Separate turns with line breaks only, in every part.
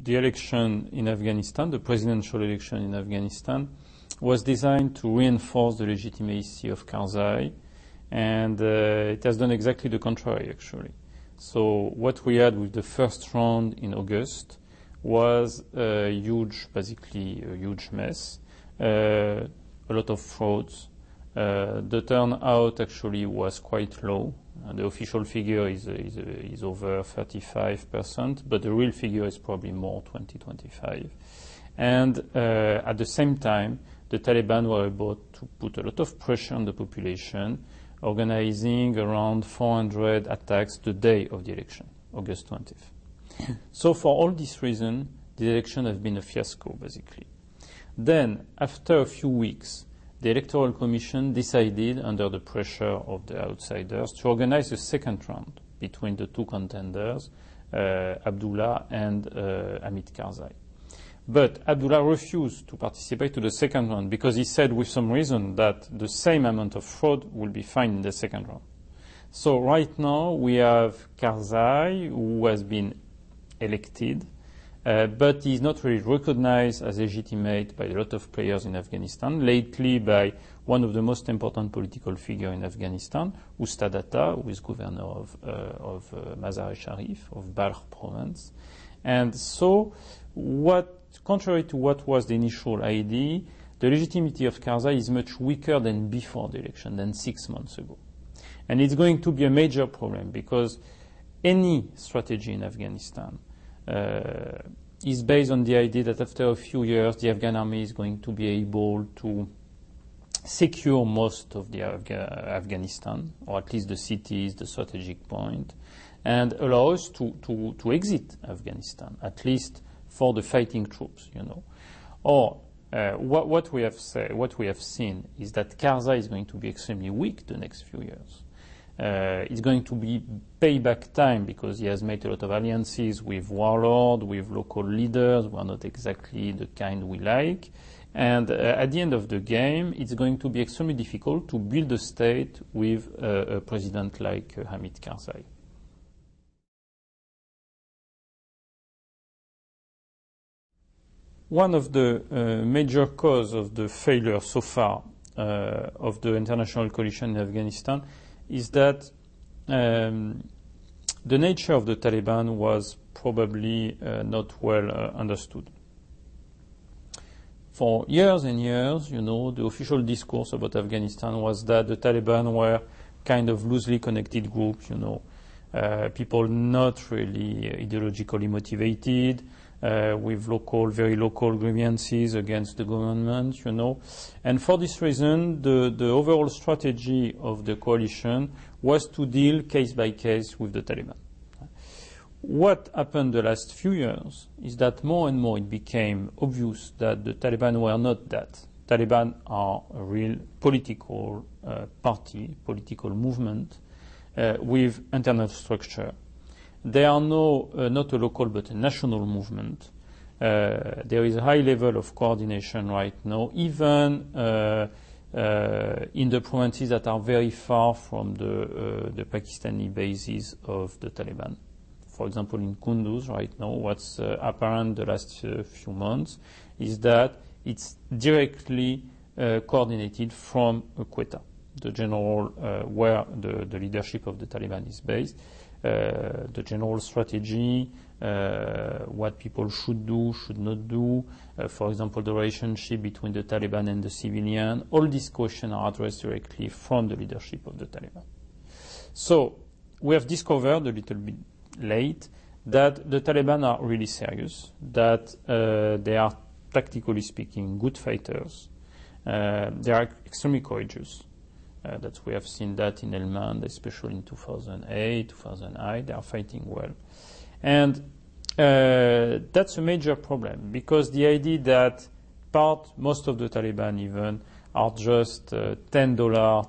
the election in Afghanistan, the presidential election in Afghanistan, was designed to reinforce the legitimacy of Karzai, and it has done exactly the contrary, actually. So what we had with the first round in August was basically a huge mess, a lot of frauds. The turnout actually was quite low. The official figure is over 35%, but the real figure is probably more, 20-25. And at the same time, the Taliban were able to put a lot of pressure on the population, organizing around 400 attacks the day of the election, August 20th. So for all these reasons, the election has been a fiasco, basically. Then, after a few weeks, the Electoral Commission decided, under the pressure of the outsiders, to organize a second round between the two contenders, Abdullah and Hamid Karzai. But Abdullah refused to participate to the second round because he said with some reason that the same amount of fraud will be fine in the second round. So right now we have Karzai, who has been elected, but he is not really recognized as legitimate by a lot of players in Afghanistan, lately by one of the most important political figures in Afghanistan, Ustad Atta, who is governor of Mazar-e-Sharif, of Balkh province. And so, contrary to what was the initial idea, the legitimacy of Karzai is much weaker than before the election, than 6 months ago. And it's going to be a major problem because any strategy in Afghanistan is based on the idea that after a few years the Afghan army is going to be able to secure most of the Afghanistan, or at least the cities, the strategic point, and allow us to exit Afghanistan, at least for the fighting troops, you know. Or what we have seen is that Karzai is going to be extremely weak the next few years. It's going to be payback time because he has made a lot of alliances with warlords, with local leaders who are not exactly the kind we like. And at the end of the game, it's going to be extremely difficult to build a state with a president like Hamid Karzai. One of the major causes of the failure so far of the international coalition in Afghanistan is that the nature of the Taliban was probably not well understood. For years and years, you know, the official discourse about Afghanistan was that the Taliban were kind of loosely connected groups, you know, people not really ideologically motivated, with very local grievances against the government, you know. And for this reason, the overall strategy of the coalition was to deal case by case with the Taliban. What happened the last few years is that more and more it became obvious that the Taliban were not that. Taliban are a real political party, political movement with internal structure. They are not a local but a national movement. There is a high level of coordination right now, even in the provinces that are very far from the Pakistani bases of the Taliban. For example, in Kunduz right now, what's apparent the last few months is that it's directly coordinated from Quetta, the general where the leadership of the Taliban is based. The general strategy, what people should do, should not do, for example, the relationship between the Taliban and the civilian, all these questions are addressed directly from the leadership of the Taliban. So we have discovered a little bit late that the Taliban are really serious, that they are, tactically speaking, good fighters. They are extremely courageous. That we have seen that in Helmand, especially in 2008, 2009, they are fighting well. And that's a major problem, because the idea that most of the Taliban even are just $10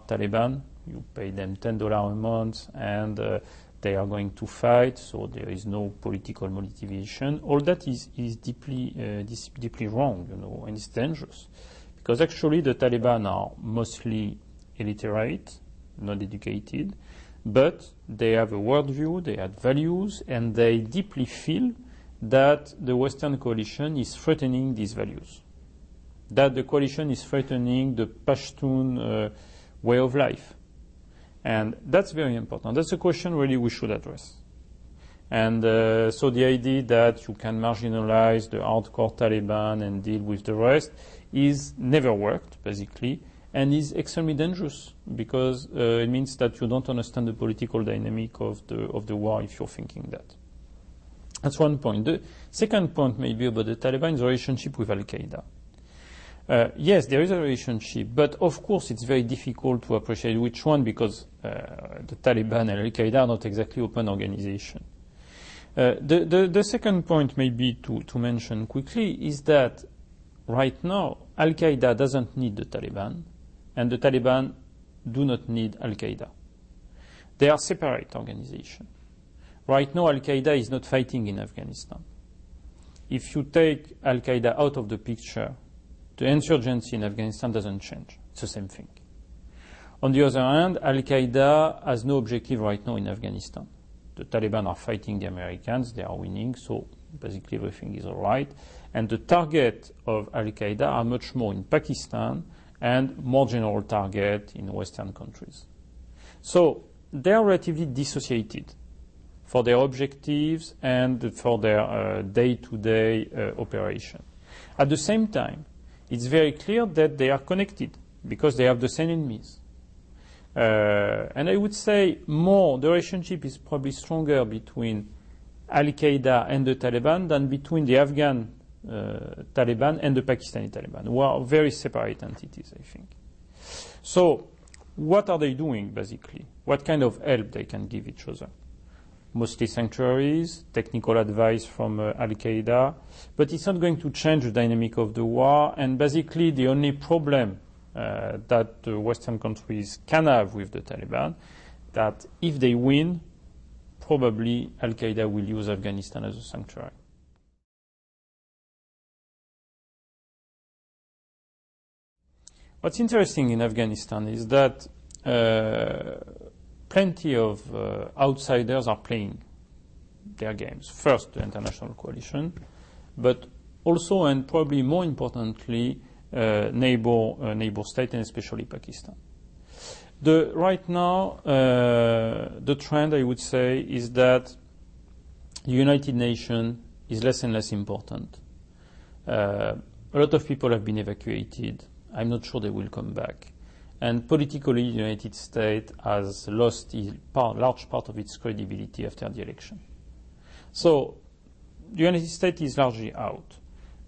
Taliban, you pay them $10 a month and they are going to fight, so there is no political motivation. All that is deeply wrong, you know, and it's dangerous. Because actually the Taliban are mostly illiterate, not educated, but they have a worldview, they have values, and they deeply feel that the Western coalition is threatening these values, that the coalition is threatening the Pashtun way of life. And that's very important. That's a question really we should address. And so the idea that you can marginalize the hardcore Taliban and deal with the rest is never worked, basically, and is extremely dangerous because it means that you don't understand the political dynamic of the war if you're thinking that. That's one point. The second point maybe about the Taliban's relationship with Al-Qaeda. Yes, there is a relationship, but of course it's very difficult to appreciate which one because the Taliban and Al-Qaeda are not exactly open organizations. The second point maybe to mention quickly is that right now Al-Qaeda doesn't need the Taliban and the Taliban do not need Al-Qaeda. They are separate organizations. Right now Al-Qaeda is not fighting in Afghanistan. If you take Al-Qaeda out of the picture, the insurgency in Afghanistan doesn't change. It's the same thing. On the other hand, Al-Qaeda has no objective right now in Afghanistan. The Taliban are fighting the Americans, they are winning, so basically everything is all right. And the target of Al-Qaeda are much more in Pakistan and more general target in Western countries. So they are relatively dissociated for their objectives and for their day-to-day operation. At the same time, it's very clear that they are connected because they have the same enemies. And I would say the relationship is probably stronger between Al-Qaeda and the Taliban than between the Afghan Taliban and the Pakistani Taliban, who are very separate entities, I think. So what are they doing, basically? What kind of help they can give each other? Mostly sanctuaries, technical advice from Al-Qaeda, but it's not going to change the dynamic of the war, and basically the only problem that the Western countries can have with the Taliban, that if they win, probably Al-Qaeda will use Afghanistan as a sanctuary. What's interesting in Afghanistan is that plenty of outsiders are playing their games. First, the international coalition, but also and probably more importantly, neighbor state and especially Pakistan. Right now, the trend, I would say, is that the United Nations is less and less important. A lot of people have been evacuated. I'm not sure they will come back. And politically, the United States has lost a large part of its credibility after the election. So the United States is largely out.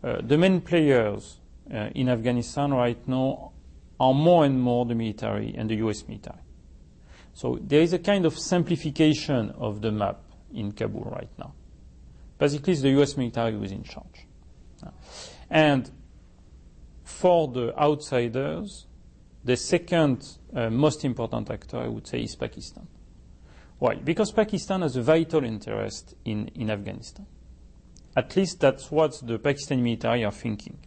The main players in Afghanistan right now are more and more the military and the US military. So there is a kind of simplification of the map in Kabul right now. Basically, it's the US military who is in charge. And for the outsiders, the second most important actor, I would say, is Pakistan. Why? Because Pakistan has a vital interest in Afghanistan. At least that's what the Pakistani military are thinking.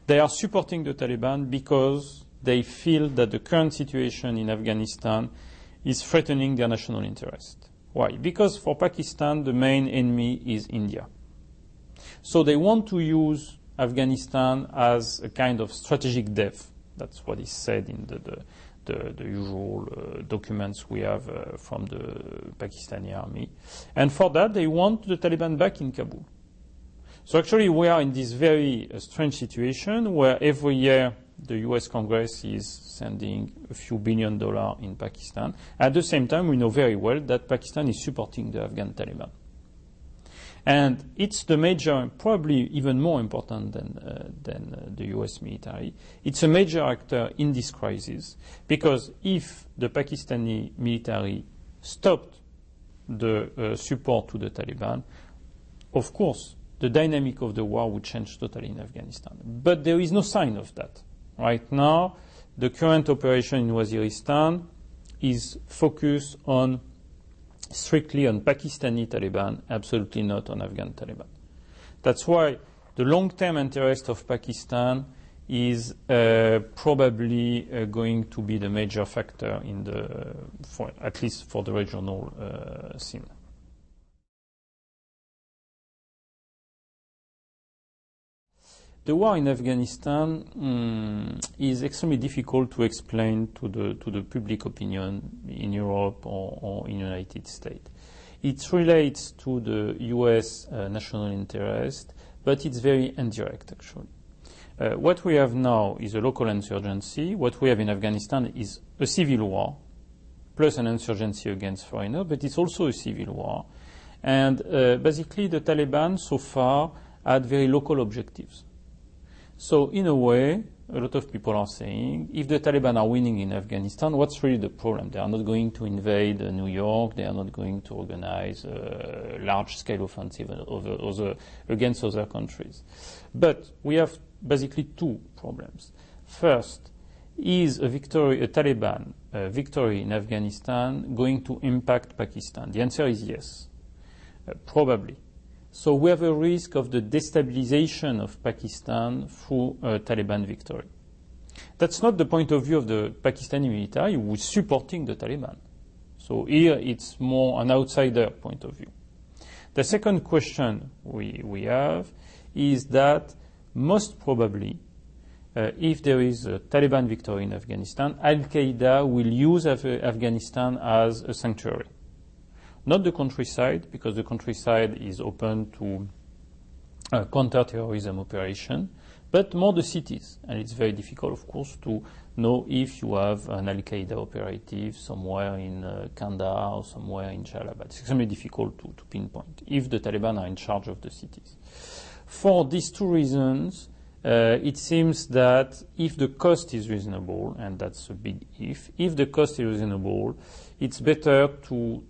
They are supporting the Taliban because they feel that the current situation in Afghanistan is threatening their national interest. Why? Because for Pakistan, the main enemy is India. So they want to use Afghanistan as a kind of strategic dev. That's what is said in the usual documents we have from the Pakistani army. And for that, they want the Taliban back in Kabul. So actually, we are in this very strange situation where every year the US Congress is sending a few $1 billion in Pakistan. At the same time, we know very well that Pakistan is supporting the Afghan Taliban. And it's the major, probably even more important than the US military. It's a major actor in this crisis because if the Pakistani military stopped the support to the Taliban, of course, the dynamic of the war would change totally in Afghanistan. But there is no sign of that. Right now, the current operation in Waziristan is focused strictly on Pakistani Taliban, absolutely not on Afghan Taliban. That's why the long-term interest of Pakistan is probably going to be the major factor at least for the regional scene. The war in Afghanistan is extremely difficult to explain to the public opinion in Europe or in the United States. It relates to the U.S. National interest, but it's very indirect, actually. What we have now is a local insurgency. What we have in Afghanistan is a civil war, plus an insurgency against foreigners, but it's also a civil war. And basically, the Taliban so far had very local objectives. So in a way, a lot of people are saying, if the Taliban are winning in Afghanistan, what's really the problem? They are not going to invade New York. They are not going to organize a large-scale offensive against other countries. But we have basically two problems. First, is a Taliban victory in Afghanistan going to impact Pakistan? The answer is yes, probably. So we have a risk of the destabilization of Pakistan through a Taliban victory. That's not the point of view of the Pakistani military who is supporting the Taliban. So here it's more an outsider point of view. The second question we have is that most probably, if there is a Taliban victory in Afghanistan, Al-Qaeda will use Afghanistan as a sanctuary. Not the countryside, because the countryside is open to counter-terrorism operation, but more the cities. And it's very difficult, of course, to know if you have an Al-Qaeda operative somewhere in Kandahar or somewhere in Jalalabad. It's extremely difficult to pinpoint if the Taliban are in charge of the cities. For these two reasons, it seems that if the cost is reasonable, and that's a big if the cost is reasonable, it's better to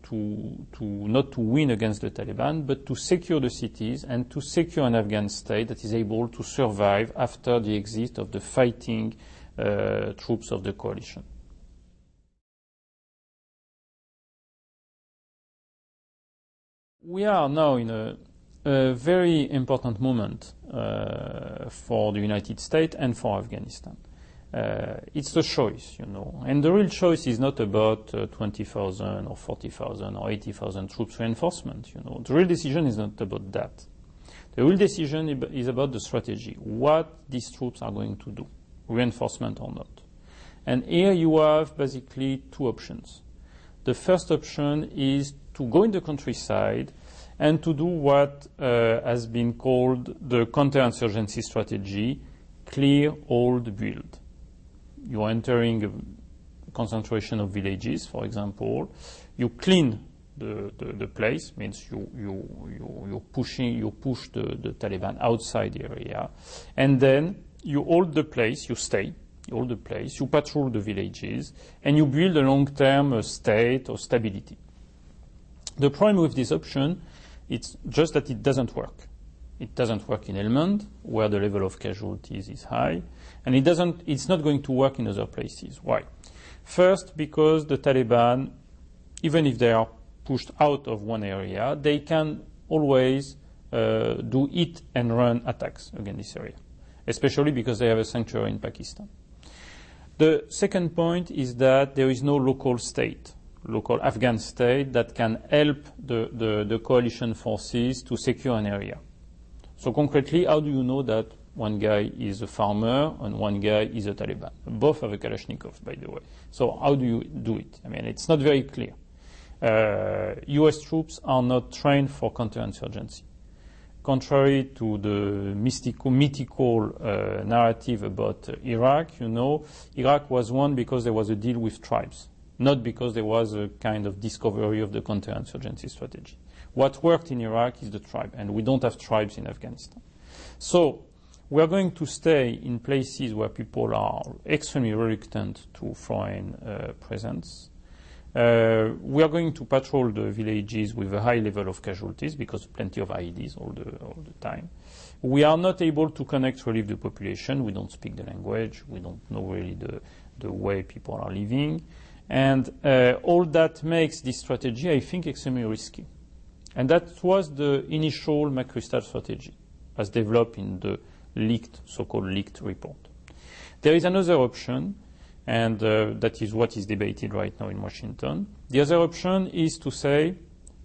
not to win against the Taliban, but to secure the cities and to secure an Afghan state that is able to survive after the exit of the fighting troops of the coalition. We are now in a very important moment for the United States and for Afghanistan. It's a choice, and the real choice is not about 20,000 or 40,000 or 80,000 troops reinforcement, The real decision is not about that. The real decision is about the strategy, what these troops are going to do, reinforcement or not. And here you have basically two options. The first option is to go in the countryside and to do what has been called the counterinsurgency strategy, clear, hold, build. You are entering a concentration of villages, for example. You clean the place, means you push the Taliban outside the area, and then you hold the place, you hold the place, you patrol the villages, and you build a long-term state or stability. The problem with this option, it's just that it doesn't work. It doesn't work in Helmand, where the level of casualties is high, and it's not going to work in other places. Why? First, because the Taliban, even if they are pushed out of one area, they can always do hit and run attacks against this area, especially because they have a sanctuary in Pakistan. The second point is that there is no local Afghan state that can help the coalition forces to secure an area. So concretely, how do you know that one guy is a farmer and one guy is a Taliban? Both have a Kalashnikov, by the way. So how do you do it? I mean, it's not very clear. U.S. troops are not trained for counterinsurgency. Contrary to the mythical narrative about Iraq, Iraq was won because there was a deal with tribes, not because there was a kind of discovery of the counterinsurgency strategy. What worked in Iraq is the tribe, and we don't have tribes in Afghanistan. So we are going to stay in places where people are extremely reluctant to foreign presence. We are going to patrol the villages with a high level of casualties because plenty of IEDs all the time. We are not able to connect really the population. We don't speak the language. We don't know really the way people are living. And all that makes this strategy, I think, extremely risky. And that was the initial McChrystal strategy, as developed in the so-called leaked report. There is another option, and that is what is debated right now in Washington. The other option is to say,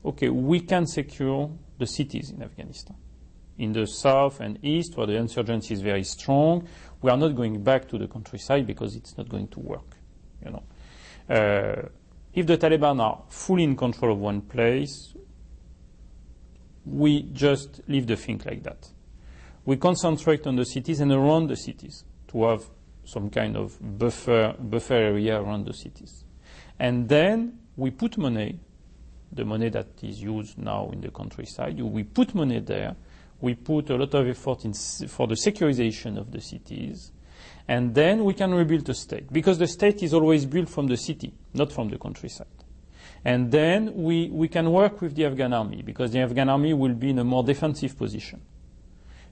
okay, we can secure the cities in Afghanistan. in the south and east, where the insurgency is very strong, we are not going back to the countryside because it's not going to work. You know, if the Taliban are fully in control of one place, we just leave the thing like that. We concentrate on the cities and around the cities to have some kind of buffer area around the cities. And then we put money, the money that is used now in the countryside, we put money there, we put a lot of effort for the securization of the cities, and then we can rebuild the state. Because the state is always built from the city, not from the countryside. And then we can work with the Afghan army, because the Afghan army will be in a more defensive position.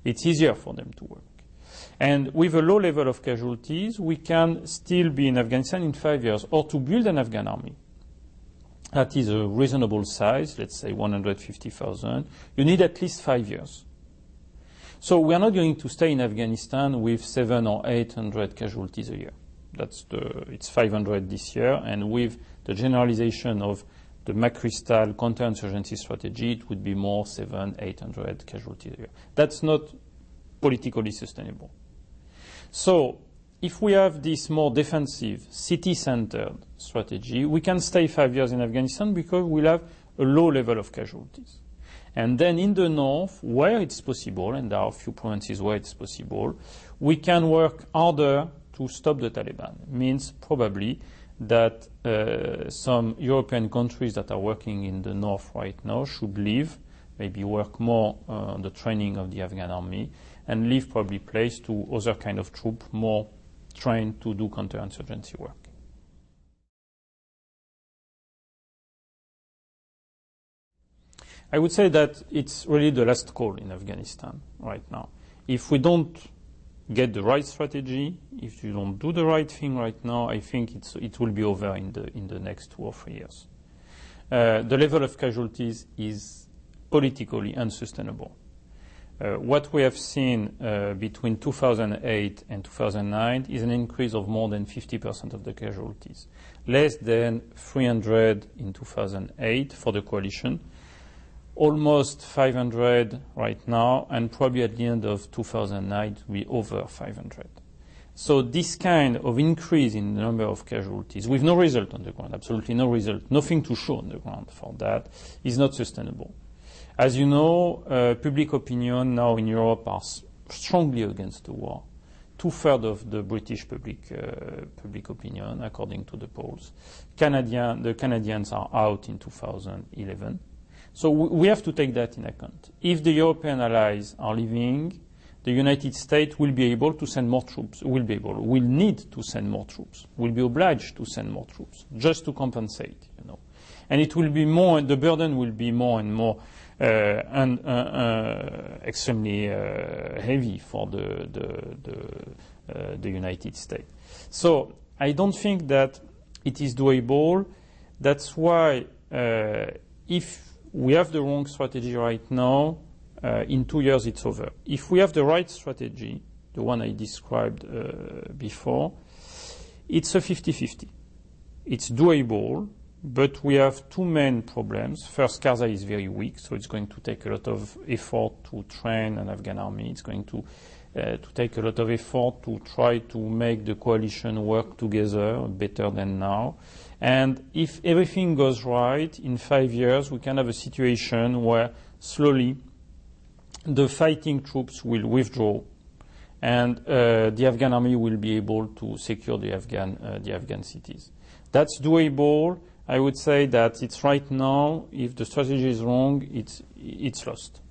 It's easier for them to work. And with a low level of casualties, we can still be in Afghanistan in 5 years, or to build an Afghan army that is a reasonable size, let's say 150,000, you need at least 5 years. So we are not going to stay in Afghanistan with 700 or 800 casualties a year. It's 500 this year, and with the generalization of the McChrystal counterinsurgency strategy, it would be more 700, 800 casualties a year. That's not politically sustainable. So if we have this more defensive, city-centered strategy, we can stay 5 years in Afghanistan because we'll have a low level of casualties. And then in the north, where it's possible, and there are a few provinces where it's possible, we can work harder to stop the Taliban. It means probably that some European countries that are working in the north right now should leave, maybe work more on the training of the Afghan army, and leave probably place to other kind of troop more trained to do counterinsurgency work. I would say that it's really the last call in Afghanistan right now. If we don't get the right strategy, if you don't do the right thing right now, I think it will be over in the next 2 or 3 years. The level of casualties is politically unsustainable. What we have seen between 2008 and 2009 is an increase of more than 50% of the casualties. Less than 300 in 2008 for the coalition, almost 500 right now, and probably at the end of 2009 it will be over 500. So this kind of increase in the number of casualties, with no result on the ground, absolutely no result, nothing to show on the ground for that, is not sustainable. As you know, public opinion now in Europe are strongly against the war. 2/3 of the British public opinion, according to the polls. The Canadians are out in 2011. So we have to take that in account. If the European allies are leaving, the United States will be able to send more troops, will need to send more troops, will be obliged to send more troops, just to compensate, you know. And it will be more, the burden will be more and more extremely heavy for the United States. So I don't think that it is doable. That's why if we have the wrong strategy right now, in 2 years it's over. If we have the right strategy, the one I described before, it's a 50-50. It's doable, but we have two main problems. First, Karzai is very weak, so it's going to take a lot of effort to train an Afghan army. It's going to take a lot of effort to try to make the coalition work together better than now. And if everything goes right, in 5 years, we can have a situation where slowly the fighting troops will withdraw, and the Afghan army will be able to secure the Afghan cities. That's doable. I would say that it's right now, if the strategy is wrong, it's lost.